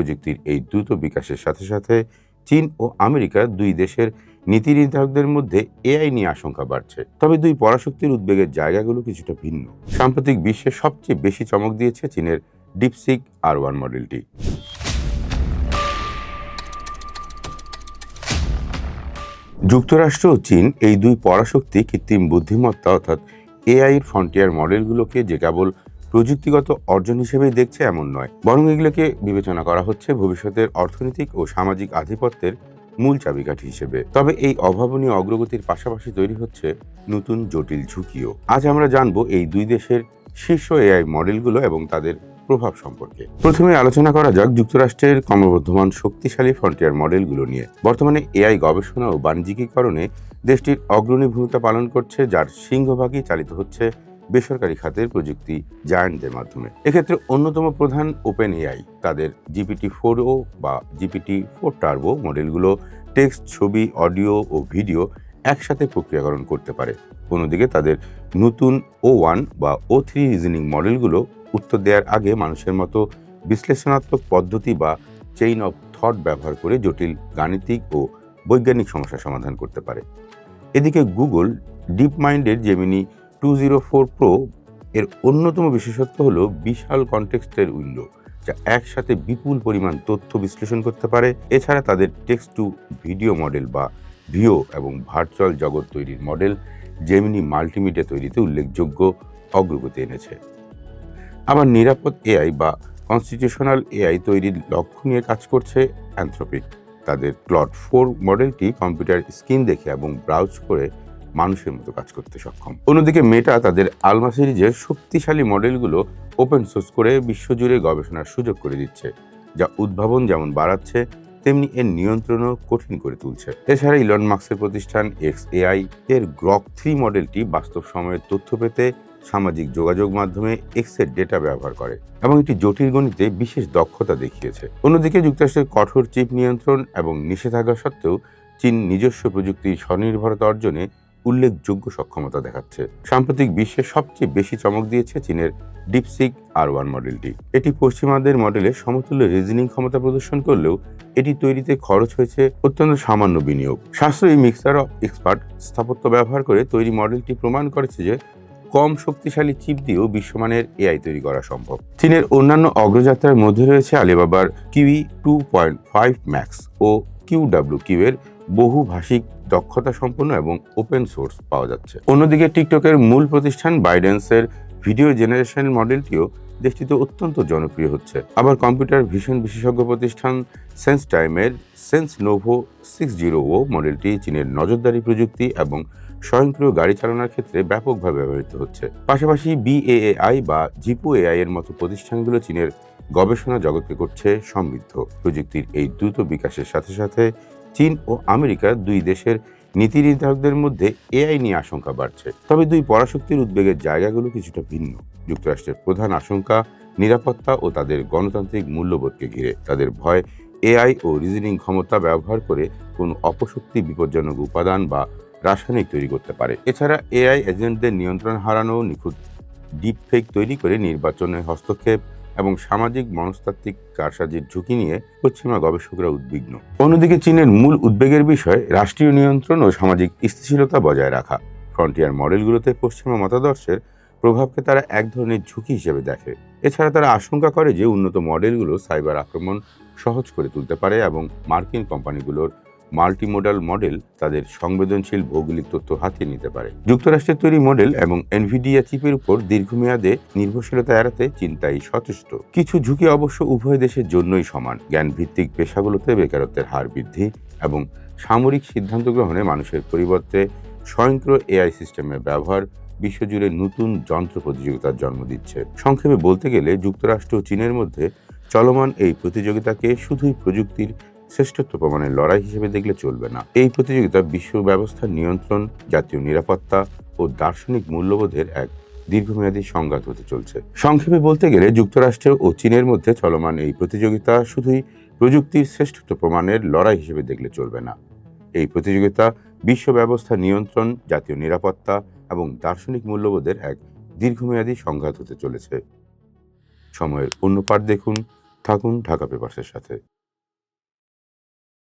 প্রযুক্তির এই দ্রুত বিকাশের সাথে সাথে চীন ও আমেরিকা দুই দেশের নীতি নির্ধারকদের মধ্যে এআই নিয়ে আশঙ্কা বাড়ছে। তবে দুই পরাশক্তির উদ্বেগের জায়গাগুলো কিছুটা ভিন্ন। সাম্প্রতিক বিশ্বে সবচেয়ে বেশি চমক দিয়েছে চীনের ডিপসিক R1 মডেলটি। যুক্তরাষ্ট্র ও চীন এই দুই পরাশক্তি কৃত্রিম বুদ্ধিমত্তা অর্থাৎ এআই এর ফ্রন্টিয়ার মডেলগুলোকে যে কেবল প্রযুক্তিগত অর্জন হিসেবেই দেখছে এমন নয়, বরং এগুলোকে বিবেচনা করা হচ্ছে ভবিষ্যতের অর্থনৈতিক ও সামাজিক আধিপত্যের মূল চাবিকাঠি হিসেবে। তবে এই অভাবনীয় অগ্রগতির পাশাপাশি তৈরি হচ্ছে নতুন জটিল ঝুঁকিও। আজ আমরা জানবো এই দুই দেশের শীর্ষ এআই মডেলগুলো এবং তাদের প্রভাব সম্পর্কে। প্রথমে আলোচনা করা যাক যুক্তরাষ্ট্রের ক্রমবর্ধমান শক্তিশালী ফ্রন্টিয়ার মডেলগুলো নিয়ে। বর্তমানে এআই গবেষণা ও বাণিজ্যিকীকরণে দেশটির অগ্রণী ভূমিকা পালন করছে, যার সিংহভাগই চালিত হচ্ছে বেসরকারি খাতের প্রযুক্তি জায়ান্টদের মাধ্যমে। এক্ষেত্রে অন্যতম প্রধান ওপেন এআই। তাদের GPT-4o বা GPT-4 টার্বো মডেলগুলো টেক্সট, ছবি, অডিও ও ভিডিও একসাথে প্রক্রিয়াকরণ করতে পারে। অন্যদিকে তাদের নতুন O1 বা O3 রিজনিং মডেলগুলো উত্তর দেওয়ার আগে মানুষের মতো বিশ্লেষণাত্মক পদ্ধতি বা চেইন অফ থট ব্যবহার করে জটিল গাণিতিক ও বৈজ্ঞানিক সমস্যা সমাধান করতে পারে। এদিকে গুগল ডিপমাইন্ডের জেমিনি 204 প্রো এর অন্যতম বিশেষত্ব হলো বিশাল কনটেক্সটের উইন্ডো, যা একসাথে বিপুল পরিমাণ তথ্য বিশ্লেষণ করতে পারে। এছাড়া তাদের টেক্সট টু ভিডিও মডেল বা ভিও এবং ভার্চুয়াল জগৎ তৈরির মডেল জেমিনি মাল্টিমিডিয়া তৈরিতে উল্লেখযোগ্য অগ্রগতি এনেছে। আবার নিরাপদ এআই বা কনস্টিটিউশনাল এআই তৈরির লক্ষ্য নিয়ে কাজ করছে অ্যানথ্রপিক। তাদের Claude 4 মডেলটি কম্পিউটার স্ক্রিন দেখে এবং ব্রাউজ করে মানুষের মতো কাজ করতে সক্ষম। অন্যদিকে মেটা তাদের আলমা সিরিজের শক্তিশালী মডেলগুলো ওপেন সোর্স করে বিশ্বজুড়ে গবেষণার সুযোগ করে দিচ্ছে, যা উদ্ভাবন যেমন বাড়াচ্ছে তেমনি এর নিয়ন্ত্রণও কঠিন করে তুলছে। এছাড়া ইলন মাস্কের প্রতিষ্ঠান xAI এর গ্রক 3 মডেলটি বাস্তব সময়ের তথ্য পেতে সামাজিক যোগাযোগ মাধ্যমে এক্সের ডেটা ব্যবহার করে এবং একটি জটিল গণিতে বিশেষ দক্ষতা দেখিয়েছে। অন্যদিকে যুক্তরাষ্ট্রের কঠোর চিপ নিয়ন্ত্রণ এবং নিষেধাজ্ঞা সত্ত্বেও চীন নিজস্ব প্রযুক্তির স্বনির্ভরতা অর্জনে উল্লেখযোগ্য সক্ষমতা দেখাচ্ছে। সাম্প্রতিক বিশ্বে সবচেয়ে বেশি চমক দিয়েছে চীনের ডিপসিক R1 মডেলটি। এটি পশ্চিমাদের মডেলের সমতুল্য রিজনিং ক্ষমতা প্রদর্শন করলেও এটি তৈরিতে খরচ হয়েছে অত্যন্ত সামান্য বিনিয়োগ। সাশ্রয়ী মিক্সার অফ এক্সপার্ট স্থাপত্য ব্যবহার করে তৈরি মডেলটি প্রমাণ করেছে যে কম শক্তিশালী চিপ দিয়েও বিশ্বমানের এআই তৈরি করা সম্ভব। চীনের অন্যান্য অগ্রযাত্রার মধ্যে রয়েছে আলিবাবার কিউই 2.5 ম্যাক্স ও QW এর বহুভাষিক দক্ষতা সম্পন্ন এবং ওপেন সোর্স পাওয়া যাচ্ছে। অন্যদিকে টিকটকের মূল প্রতিষ্ঠান বাইডেন্সের ভিডিও জেনারেশন মডেলটিও দেশটিতে অত্যন্ত জনপ্রিয় হচ্ছে। আবার কম্পিউটার ভিশন বিশেষজ্ঞ প্রতিষ্ঠান সেন্সটাইমের সেন্সনোভো 60O মডেলটি চীনের নজরদারি প্রযুক্তি এবং স্বয়ংক্রিয় গাড়ি চালানোর ক্ষেত্রে ব্যাপকভাবে ব্যবহৃত হচ্ছে। পাশাপাশি BAAI বা জিপু এআই এর মতো প্রতিষ্ঠানগুলো চীনের গবেষণা জগৎকে করছে সমৃদ্ধ। প্রযুক্তির এই দ্রুত বিকাশের সাথে সাথে চীন ও আমেরিকা দুই দেশের নীতি নির্ধারকদের মধ্যে এআই নিয়ে আশঙ্কা বাড়ছে। তবে দুই পরাশক্তির উদ্বেগের জায়গাগুলো কিছুটা ভিন্ন। যুক্তরাষ্ট্রের প্রধান আশঙ্কা নিরাপত্তা ও তাদের গণতান্ত্রিক মূল্যবোধকে ঘিরে। তাদের ভয় এআই ও রিজনিং ক্ষমতা ব্যবহার করে কোনো অপশক্তি বিপজ্জনক উপাদান বা রাসায়নিক তৈরি করতে পারে। এছাড়া এআই এজেন্টদের নিয়ন্ত্রণ হারানো, নিখুঁত ডিপফেক তৈরি করে নির্বাচনে হস্তক্ষেপ এবং সামাজিক মনস্তাত্ত্বিক কারসাজির ঝুঁকি নিয়ে পশ্চিমা গবেষকরা উদ্বিগ্ন। অন্যদিকে চীনের মূল উদ্বেগের বিষয় রাষ্ট্রীয় নিয়ন্ত্রণ ও সামাজিক স্থিতিশীলতা বজায় রাখা। ফ্রন্টিয়ার মডেলগুলোতে পশ্চিমা মতাদর্শের প্রভাবকে তারা এক ধরনের ঝুঁকি হিসেবে দেখে। এছাড়া তারা আশঙ্কা করে যে উন্নত মডেলগুলো সাইবার আক্রমণ সহজ করে তুলতে পারে এবং মার্কিন কোম্পানিগুলোর মাল্টিমোডাল মডেল তাদের সংবেদনশীল ভৌগোলিক তথ্য হাতিয়ে নিতে পারে। যুক্তরাষ্ট্রের তৈরি মডেল এবং এনভিডিয়া চিপের উপর দীর্ঘমেয়াদে নির্ভরশীলতা এড়াতে চিন্তাই সচেষ্ট। কিছু ঝুঁকি অবশ্য উভয় দেশের জন্যই সমান। জ্ঞানভিত্তিক পেশাগুলোতে বেকারত্বের হার বৃদ্ধি এবং সামরিক সিদ্ধান্ত গ্রহণে মানুষের পরিবর্তে স্বয়ংক্রিয় এআই সিস্টেমের ব্যবহার বিশ্বজুড়ে নতুন যন্ত্র প্রতিযোগিতার জন্ম দিচ্ছে। সংক্ষেপে বলতে গেলে যুক্তরাষ্ট্র ও চীনের মধ্যে চলমান এই প্রতিযোগিতাকে শুধুই প্রযুক্তির শ্রেষ্ঠত্ব প্রমাণের লড়াই হিসেবে দেখলে চলবে না। এই প্রতিযোগিতা বিশ্ব ব্যবস্থার নিয়ন্ত্রণ, জাতীয় নিরাপত্তা ও দার্শনিক মূল্যবোধের এক দীর্ঘমেয়াদী সংঘাত হতে চলছে। সংক্ষেপে বলতে গেলে যুক্তরাষ্ট্র ও চীনের মধ্যে চলমান এই প্রতিযোগিতা শুধুই প্রযুক্তির শ্রেষ্ঠত্ব প্রমাণের লড়াই হিসেবে দেখলে চলবে না। এই প্রতিযোগিতা বিশ্ব ব্যবস্থা নিয়ন্ত্রণ, জাতীয় নিরাপত্তা এবং দার্শনিক মূল্যবোধের এক দীর্ঘমেয়াদী সংঘাত হতে চলেছে। সময়ের অন্য পাঠ দেখুন থাকুন ঢাকা পেপারসের সাথে।